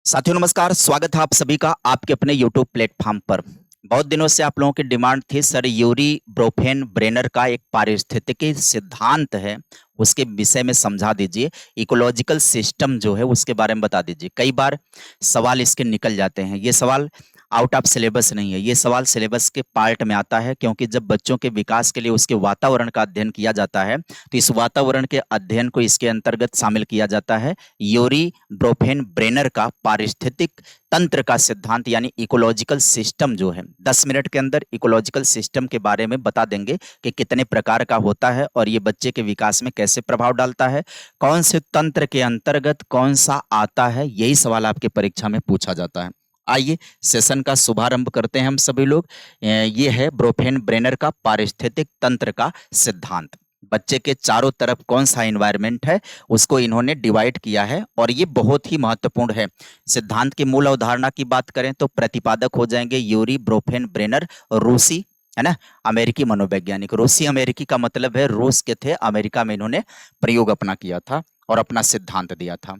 साथियों नमस्कार, स्वागत है आप सभी का आपके अपने YouTube प्लेटफ़ॉर्म पर। बहुत दिनों से आप लोगों की डिमांड थी सर यूरी ब्रोफेन ब्रेनर का एक पारिस्थितिकी सिद्धांत है, उसके विषय में समझा दीजिए। इकोलॉजिकल सिस्टम जो है उसके बारे में बता दीजिए। कई बार सवाल इसके निकल जाते हैं। ये सवाल आउट ऑफ सिलेबस नहीं है, ये सवाल सिलेबस के पार्ट में आता है क्योंकि जब बच्चों के विकास के लिए उसके वातावरण का अध्ययन किया जाता है, तो इस वातावरण के अध्ययन को इसके अंतर्गत शामिल किया जाता है। यूरी ब्रोफेन ब्रेनर का पारिस्थितिक तंत्र का सिद्धांत यानी इकोलॉजिकल सिस्टम जो है 10 मिनट के अंदर इकोलॉजिकल सिस्टम के बारे में बता देंगे कि कितने प्रकार का होता है और ये बच्चे के विकास में कैसे प्रभाव डालता है, कौन से तंत्र के अंतर्गत कौन सा आता है, यही सवाल आपके परीक्षा में पूछा जाता है। आइए सेशन का शुभारंभ करते हैं हम सभी लोग। ये है ब्रोफेन ब्रेनर का पारिस्थितिक तंत्र का सिद्धांत। बच्चे के चारों तरफ कौन सा एनवायरनमेंट है उसको इन्होंने डिवाइड किया है और ये बहुत ही महत्वपूर्ण है। सिद्धांत की मूल अवधारणा की बात करें तो प्रतिपादक हो जाएंगे यूरी ब्रोफेन ब्रेनर, रूसी है ना, अमेरिकी मनोवैज्ञानिक। रूसी अमेरिकी का मतलब है रूस के थे, अमेरिका में इन्होंने प्रयोग अपना किया था और अपना सिद्धांत दिया था।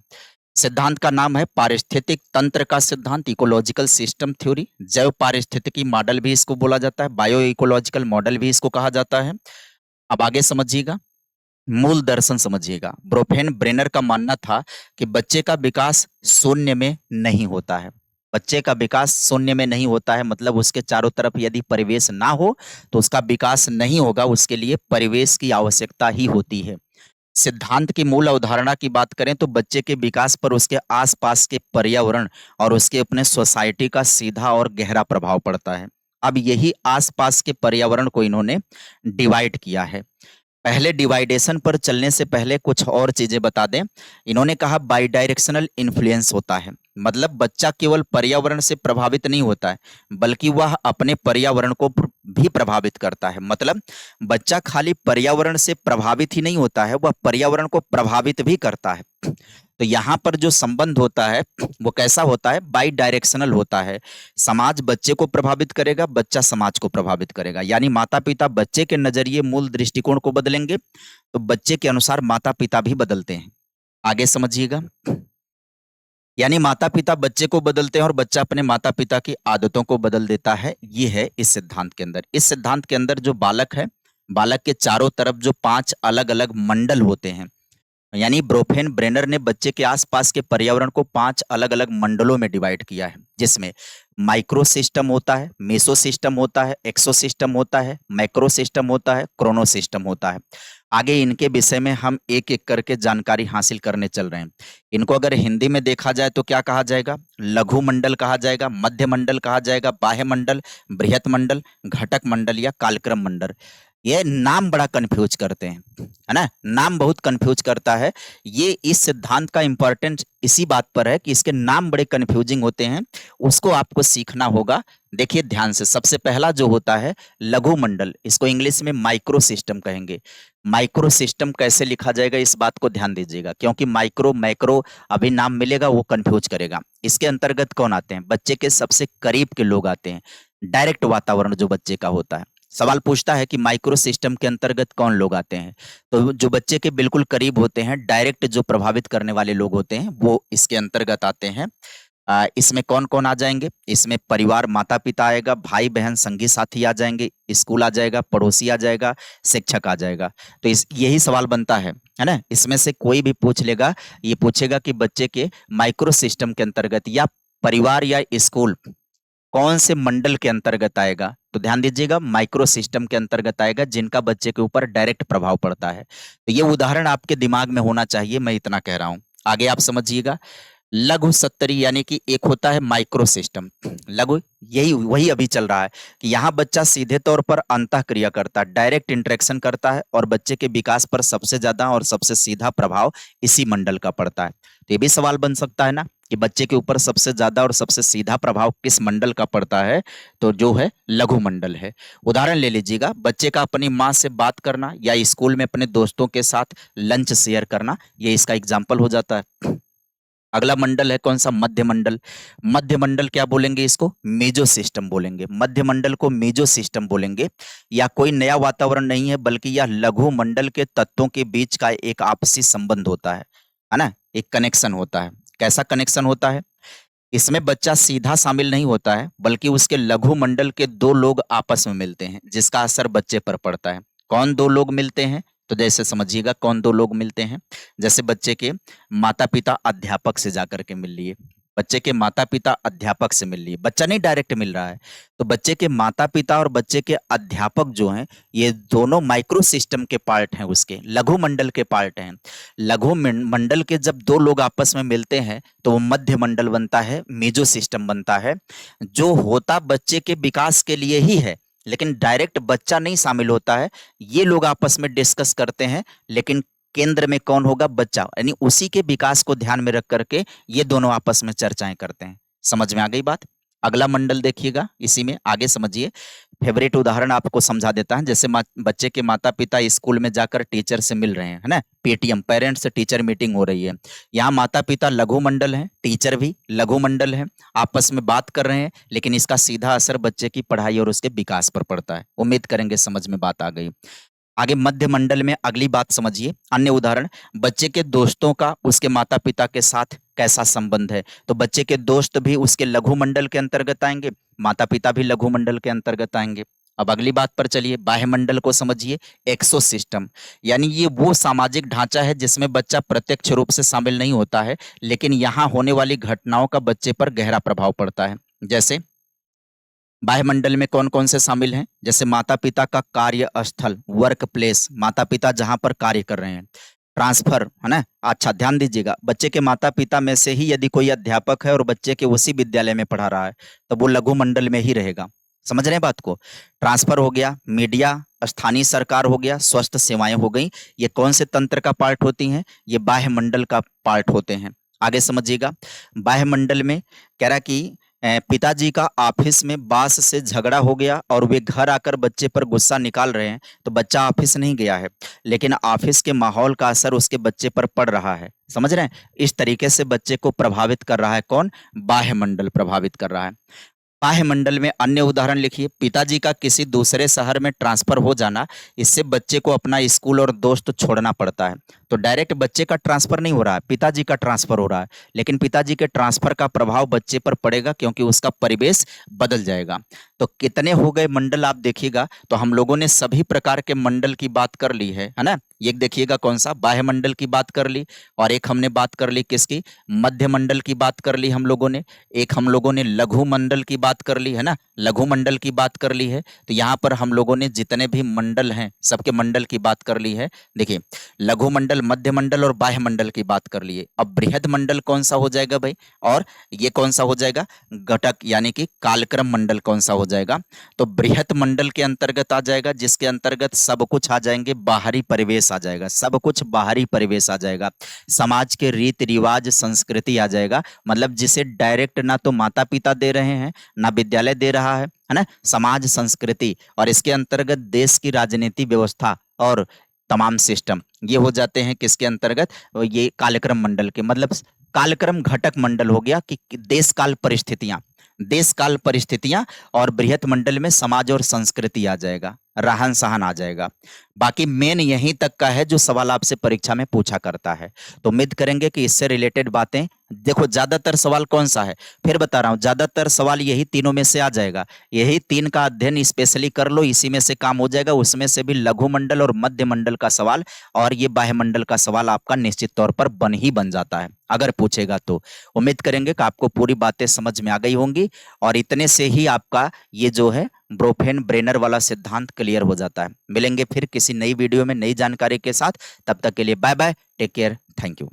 सिद्धांत का नाम है पारिस्थितिक तंत्र का सिद्धांत, इकोलॉजिकल सिस्टम थ्योरी। जैव पारिस्थितिकी मॉडल भी इसको बोला जाता है, बायो इकोलॉजिकल मॉडल भी इसको कहा जाता है। अब आगे समझिएगा, मूल दर्शन समझिएगा। ब्रोफेन ब्रेनर का मानना था कि बच्चे का विकास शून्य में नहीं होता है। बच्चे का विकास शून्य में नहीं होता है मतलब उसके चारों तरफ यदि परिवेश ना हो तो उसका विकास नहीं होगा, उसके लिए परिवेश की आवश्यकता ही होती है। सिद्धांत की मूल अवधारणा की बात करें तो बच्चे के विकास पर उसके आसपास के पर्यावरण और उसके अपने सोसाइटी का सीधा और गहरा प्रभाव पड़ता है। अब यही आसपास के पर्यावरण को इन्होंने डिवाइड किया है। पहले डिवाइडेशन पर चलने से पहले कुछ और चीजें बता दें। इन्होंने कहा बाई डायरेक्शनल इन्फ्लुएंस होता है, मतलब बच्चा केवल पर्यावरण से प्रभावित नहीं होता है बल्कि वह अपने पर्यावरण को भी प्रभावित करता है। मतलब बच्चा खाली पर्यावरण से प्रभावित ही नहीं होता है, वह पर्यावरण को प्रभावित भी करता है। तो यहाँ पर जो संबंध होता है वो कैसा होता है, बाई डायरेक्शनल होता है। समाज बच्चे को प्रभावित करेगा, बच्चा समाज को प्रभावित करेगा। यानी माता पिता बच्चे के नजरिए मूल दृष्टिकोण को बदलेंगे तो बच्चे के अनुसार माता पिता भी बदलते हैं। आगे समझिएगा, यानी माता पिता बच्चे को बदलते हैं और बच्चा अपने माता पिता की आदतों को बदल देता है। ये है इस सिद्धांत के अंदर। इस सिद्धांत के अंदर जो बालक है, बालक के चारों तरफ जो 5 अलग अलग मंडल होते हैं, यानी ब्रोफेन ब्रेनर ने बच्चे के आसपास के पर्यावरण को 5 अलग अलग मंडलों में डिवाइड किया है, जिसमें माइक्रो सिस्टम होता है, मेसो सिस्टम होता है, एक्सो सिस्टम होता है, मैक्रो सिस्टम होता है, क्रोनो सिस्टम होता है। आगे इनके विषय में हम एक एक करके जानकारी हासिल करने चल रहे हैं। इनको अगर हिंदी में देखा जाए तो क्या कहा जाएगा, लघु मंडल कहा जाएगा, मध्य मंडल कहा जाएगा, बाह्य मंडल, बृहत मंडल, घटक मंडल या कालक्रम मंडल। ये नाम बड़ा कंफ्यूज करते हैं, है ना, नाम बहुत कंफ्यूज करता है। ये इस सिद्धांत का इंपॉर्टेंस इसी बात पर है कि इसके नाम बड़े कंफ्यूजिंग होते हैं, उसको आपको सीखना होगा। देखिए ध्यान से, सबसे पहला जो होता है लघु मंडल, इसको इंग्लिश में माइक्रो सिस्टम कहेंगे। माइक्रो सिस्टम कैसे लिखा जाएगा इस बात को ध्यान दीजिएगा, क्योंकि माइक्रो मैक्रो अभी नाम मिलेगा वो कंफ्यूज करेगा। इसके अंतर्गत कौन आते हैं, बच्चे के सबसे करीब के लोग आते हैं, डायरेक्ट वातावरण जो बच्चे का होता है। सवाल पूछता है कि माइक्रो सिस्टम के अंतर्गत कौन लोग आते हैं, तो जो बच्चे के बिल्कुल करीब होते हैं, डायरेक्ट जो प्रभावित करने वाले लोग होते हैं वो इसके अंतर्गत आते हैं। इसमें कौन कौन आ जाएंगे, इसमें परिवार माता पिता आएगा, भाई बहन संगी साथी आ जाएंगे, स्कूल आ जाएगा, पड़ोसी आ जाएगा, शिक्षक आ जाएगा। तो इस यही सवाल बनता है ना, इसमें से कोई भी पूछ लेगा, ये पूछेगा कि बच्चे के माइक्रो सिस्टम के अंतर्गत या परिवार या स्कूल कौन से मंडल के अंतर्गत आएगा, तो ध्यान दीजिएगा माइक्रो सिस्टम के अंतर्गत आएगा जिनका बच्चे के ऊपर डायरेक्ट प्रभाव पड़ता है। तो ये उदाहरण आपके दिमाग में होना चाहिए, मैं इतना कह रहा हूं। आगे आप समझिएगा, लघु सत्तरी यानी कि एक होता है माइक्रो सिस्टम। लघु यही वही अभी चल रहा है कि यहाँ बच्चा सीधे तौर पर अंतःक्रिया करता है, डायरेक्ट इंटरेक्शन करता है और बच्चे के विकास पर सबसे ज्यादा और सबसे सीधा प्रभाव इसी मंडल का पड़ता है। तो ये भी सवाल बन सकता है ना कि बच्चे के ऊपर सबसे ज्यादा और सबसे सीधा प्रभाव किस मंडल का पड़ता है, तो जो है लघु मंडल है। उदाहरण ले लीजिएगा, बच्चे का अपनी माँ से बात करना या स्कूल में अपने दोस्तों के साथ लंच शेयर करना, ये इसका एग्जाम्पल हो जाता है। अगला मंडल है कौन सा, मध्य मंडल। मध्य मंडल क्या बोलेंगे, इसको मेजो सिस्टम बोलेंगे। मध्य मंडल को मेजो सिस्टम बोलेंगे। या कोई नया वातावरण नहीं है बल्कि यह लघु मंडल के तत्वों के बीच का एक आपसी संबंध होता है ना, एक कनेक्शन होता है। कैसा कनेक्शन होता है, इसमें बच्चा सीधा शामिल नहीं होता है, बल्कि उसके लघु मंडल के 2 लोग आपस में मिलते हैं, जिसका असर बच्चे पर पड़ता है। कौन 2 लोग मिलते हैं? तो जैसे समझिएगा कौन 2 लोग मिलते हैं, जैसे बच्चे के माता-पिता अध्यापक से जाकर के मिल लिए, बच्चे के माता-पिता अध्यापक से मिल लिए, बच्चा नहीं डायरेक्ट मिल रहा है। तो बच्चे के माता-पिता और बच्चे के अध्यापक जो हैं, ये दोनों माइक्रो सिस्टम के पार्ट हैं उसके, लघु मंडल के पार्ट हैं। लघु मंडल के जब 2 लोग आपस में मिलते हैं, तो वो मध्य मंडल बनता है, मेजो सिस्टम बनता है, जो होता बच्चे के विकास के लिए ही है, लेकिन डायरेक्ट बच्चा नहीं शामिल होता है। ये लोग आपस में डिस्कस करते हैं, लेकिन केंद्र में कौन होगा? बच्चा, यानी उसी के विकास को ध्यान में रख करके ये दोनों आपस में चर्चाएं करते हैं। समझ में आ गई बात? अगला मंडल देखिएगा, इसी में आगे समझिए। फेवरेट उदाहरण आपको समझा देता है, जैसे बच्चे के माता पिता स्कूल में जाकर टीचर से मिल रहे हैं, है ना, पेटीएम, पेरेंट्स टीचर मीटिंग हो रही है। यहाँ माता पिता लघु मंडल है, टीचर भी लघु मंडल है, आपस में बात कर रहे हैं, लेकिन इसका सीधा असर बच्चे की पढ़ाई और उसके विकास पर पड़ता है। उम्मीद करेंगे समझ में बात आ गई। आगे मध्य मंडल में अगली बात समझिए। अन्य उदाहरण, बच्चे के दोस्तों का उसके माता पिता के साथ कैसा संबंध है? तो बच्चे के दोस्त भी उसके लघु मंडल के अंतर्गत आएंगे, माता पिता भी लघु मंडल के अंतर्गत आएंगे। अब अगली बात पर चलिए, बाह्य मंडल को समझिए। एक्सो सिस्टम, यानी ये वो सामाजिक ढांचा है जिसमें बच्चा प्रत्यक्ष रूप से शामिल नहीं होता है, लेकिन यहाँ होने वाली घटनाओं का बच्चे पर गहरा प्रभाव पड़ता है। जैसे वायुमंडल में कौन-कौन से शामिल हैं? जैसे माता-पिता का कार्यस्थल, वर्क प्लेस, माता-पिता जहाँ पर कार्य कर रहे हैं। ट्रांसफ़र, है ना? अच्छा ध्यान दीजिएगा, बच्चे के माता-पिता में से ही यदि कोई अध्यापक है और बच्चे के उसी विद्यालय में पढ़ा रहा है, तो वो लघु मंडल में ही रहेगा। समझ रहे हैं बात को? ट्रांसफ़र हो गया, मीडिया, स्थानीय सरकार हो गया, स्वास्थ्य सेवाएँ हो गईं। ये कौन से तंत्र का पार्ट होती हैं? ये बाह्य मंडल का पार्ट होते हैं। आगे समझिएगा, बाह्य मंडल में कह रहा कि पिताजी का ऑफिस में बॉस से झगड़ा हो गया और वे घर आकर बच्चे पर गुस्सा निकाल रहे हैं, तो बच्चा ऑफिस नहीं गया है, लेकिन ऑफिस के माहौल का असर उसके बच्चे पर पड़ रहा है। समझ रहे हैं? इस तरीके से बच्चे को प्रभावित कर रहा है कौन? बाह्य मंडल प्रभावित कर रहा है। बाह्य मंडल में अन्य उदाहरण लिखिए। पिताजी का किसी दूसरे शहर में ट्रांसफर हो जाना, इससे बच्चे को अपना स्कूल और दोस्त छोड़ना पड़ता है। तो डायरेक्ट बच्चे का ट्रांसफर नहीं हो रहा है, पिताजी का ट्रांसफर हो रहा है, लेकिन पिताजी के ट्रांसफर का प्रभाव बच्चे पर पड़ेगा, क्योंकि उसका परिवेश बदल जाएगा। तो कितने हो गए मंडल आप देखिएगा। तो हम लोगों ने सभी प्रकार के मंडल की बात कर ली है ना? एक देखिएगा कौन सा, बाह्य मंडल की बात कर ली, और एक हमने बात कर ली किसकी? मध्य मंडल की बात कर ली हम लोगों ने। एक हम लोगों ने लघु मंडल की बात कर ली है ना, लघु मंडल की बात कर ली है। तो यहाँ पर हम लोगों ने जितने भी मंडल हैं, सबके मंडल की बात कर ली है। देखिए, लघु मंडल, मध्य मंडल और बाह्य मंडल की बात कर लिए। अब बृहद मंडल कौन सा हो जाएगा भाई? और ये कौन सा हो जाएगा? घटक, यानी कि कालक्रम मंडल कौन सा हो जाएगा? तो बृहत मंडल के अंतर्गत आ जाएगा, जिसके अंतर्गत सब कुछ आ जाएंगे, बाहरी परिवेश आ जाएगा, सब कुछ बाहरी परिवेश आ जाएगा, समाज के रीति रिवाज, संस्कृति आ जाएगा। मतलब जिसे डायरेक्ट ना तो माता पिता दे रहे हैं, ना विद्यालय दे रहा है ना, समाज, संस्कृति, और इसके अंतर्गत देश की राजनीति व्यवस्था और तमाम सिस्टम, ये हो जाते हैं किसके अंतर्गत? ये कालक्रम मंडल के, मतलब कालक्रम घटक मंडल हो गया कि देश काल परिस्थितियां, देश काल परिस्थितियां, और बृहत मंडल में समाज और संस्कृति आ जाएगा, रहन सहन आ जाएगा। बाकी मेन यहीं तक का है जो सवाल आपसे परीक्षा में पूछा करता है। तो उम्मीद करेंगे कि इससे रिलेटेड बातें, देखो ज्यादातर सवाल कौन सा है, फिर बता रहा हूं, ज्यादातर सवाल यही तीनों में से आ जाएगा। यही तीन का अध्ययन स्पेशली कर लो, इसी में से काम हो जाएगा। उसमें से भी लघु मंडल और मध्य मंडल का सवाल और ये बाह्य मंडल का सवाल आपका निश्चित तौर पर बन जाता है, अगर पूछेगा तो। उम्मीद करेंगे कि आपको पूरी बातें समझ में आ गई होंगी, और इतने से ही आपका ये जो है ब्रोफेन ब्रेनर वाला सिद्धांत क्लियर हो जाता है। मिलेंगे फिर किसी नई वीडियो में नई जानकारी के साथ। तब तक के लिए bye bye, take care, thank you.